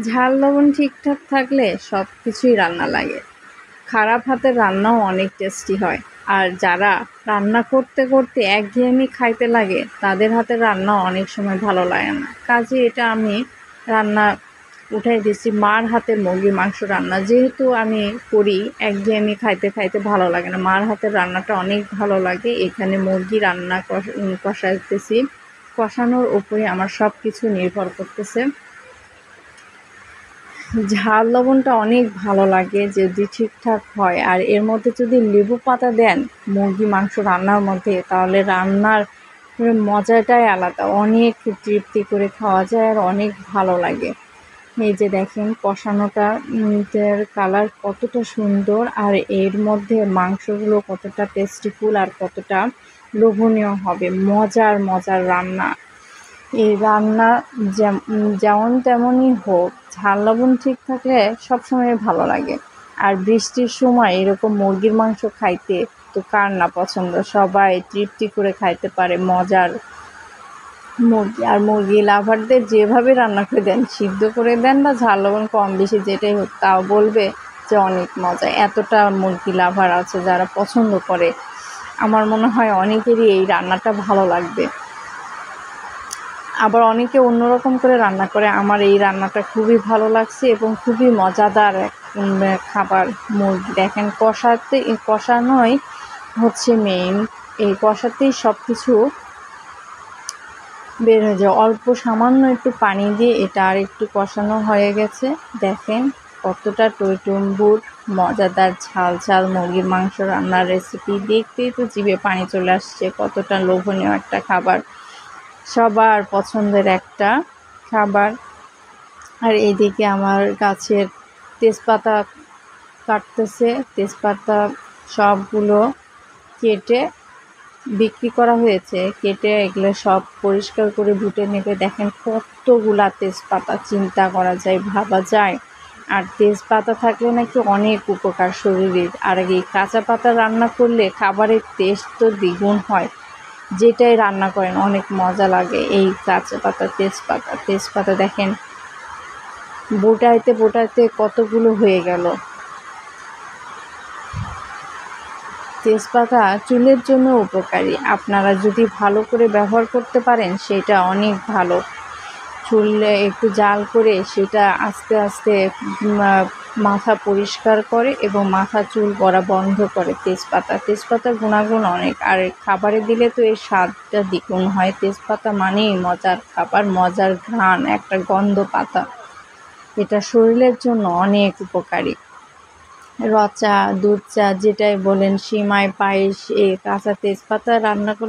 ঝাল লবণ ঠিকঠাক থাকলে সব কিছুই রান্না লাগে। খারাপ হাতের রান্নাও অনেক টেস্টি হয়। আর যারা রান্না করতে করতে একঘেয়েমি খাইতে লাগে তাদের হাতের রান্নাও অনেক সময় ভালো লাগে না। কাজে এটা আমি রান্না উঠাই দিয়েছি মার হাতের মুরগির মাংস রান্না। যেহেতু আমি করি একঘেয়েমি খাইতে খাইতে ভালো লাগে না, মার হাতের রান্নাটা অনেক ভালো লাগে। এখানে মুরগি রান্না কষাইতেছি, কষানোর উপরে আমার সব কিছু নির্ভর করতেছে। ঝাল লবণটা অনেক ভালো লাগে যদি ঠিকঠাক হয়, আর এর মধ্যে যদি লেবু পাতা দেন মুরগি মাংস রান্নার মধ্যে, তাহলে রান্নার মজাটাই আলাদা, অনেক তৃপ্তি করে খাওয়া যায় আর অনেক ভালো লাগে। এই যে দেখেন কষানোটা কালার কতটা সুন্দর, আর এর মধ্যে মাংসগুলো কতটা টেস্টিফুল আর কতটা লোভনীয় হবে। মজার মজার রান্না। এই রান্না যেমন তেমনই হোক, ঝাল লবণ ঠিক থাকলে সবসময় ভালো লাগে। আর বৃষ্টির সময় এরকম মুরগির মাংস খাইতে তো কার না পছন্দ, সবাই তৃপ্তি করে খাইতে পারে মজার মুরগি। আর মুরগি লাভারদের যেভাবে রান্না করে দেন, সিদ্ধ করে দেন বা ঝাল লবণ কম বেশি যেটাই হোক, তাও বলবে যে অনেক মজা। এতটা মুরগি লাভার আছে যারা পছন্দ করে, আমার মনে হয় অনেকেরই এই রান্নাটা ভালো লাগবে। আবার অনেকে অন্যরকম করে রান্না করে, আমার এই রান্নাটা খুবই ভালো লাগছে এবং খুবই মজাদার খাবার। মুরগি দেখেন কষানোই হচ্ছে মেইন, এই কষাতেই সব কিছু বের হয়ে যায়। অল্প সামান্য একটু পানি দিয়ে এটা আর একটু কষানো হয়ে গেছে। দেখেন কতটা টইটুম্বুর মজাদার ঝাল ঝাল মুরগির মাংস রান্নার রেসিপি। দেখতেই তো জিভে পানি চলে আসছে, কতটা লোভনীয় একটা খাবার, সবার পছন্দের একটা খাবার। আর এইদিকে আমার গাছের তেজপাতা কাটতেছে, তেজপাতা সবগুলো কেটে বিক্রি করা হয়েছে, কেটে এগুলো সব পরিষ্কার করে ধুতে নেবে। দেখেন কতগুলা তেজপাতা, চিন্তা করা যায়, ভাবা যায়। আর তেজপাতা থাকলে নাকি অনেক উপকার শরীরের। আর এই কাঁচা পাতা রান্না করলে খাবারের টেস্ট তো দ্বিগুণ হয়। যেটাই রান্না করেন অনেক মজা লাগে। এই কাঁচা পাতা তেজপাতা দেখেন বোটাইতে কতগুলো হয়ে গেল। তেজপাতা চুলের জন্য উপকারী, আপনারা যদি ভালো করে ব্যবহার করতে পারেন সেটা অনেক ভালো। চুলে একটু জাল করে সেটা আস্তে আস্তে মাথা পরিষ্কার করে এবং মাথা চুল পড়া বন্ধ করে। তেজপাতার গুণাগুণ অনেক, আর খাবারে দিলে তো এর স্বাদটা দ্বিগুণ হয়। তেজপাতা মানেই মজার খাবার, মজার ঘ্রাণ, একটা গন্ধ পাতা, এটা শরীরের জন্য অনেক উপকারী। রচা, দুধ চা যেটাই বলেন, সিমাই, পায়েস, এই কাঁচা তেজপাতা রান্না করলে